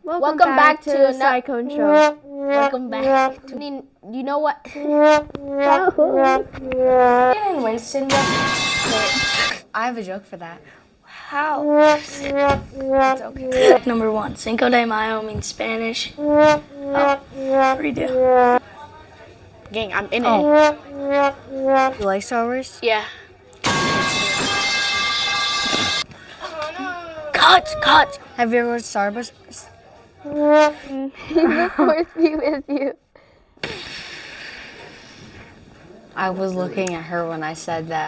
Welcome back to the Cyclone Show. Welcome back to. You know what? Anyways, Cindy, I have a joke for that. How? It's okay. Number 1, Cinco de Mayo means Spanish. Oh, redo. Gang, I'm in it. You like Star Wars? Yeah. Cut! Have you ever watched Star Wars? The fourth be with you. I was looking at her when I said that.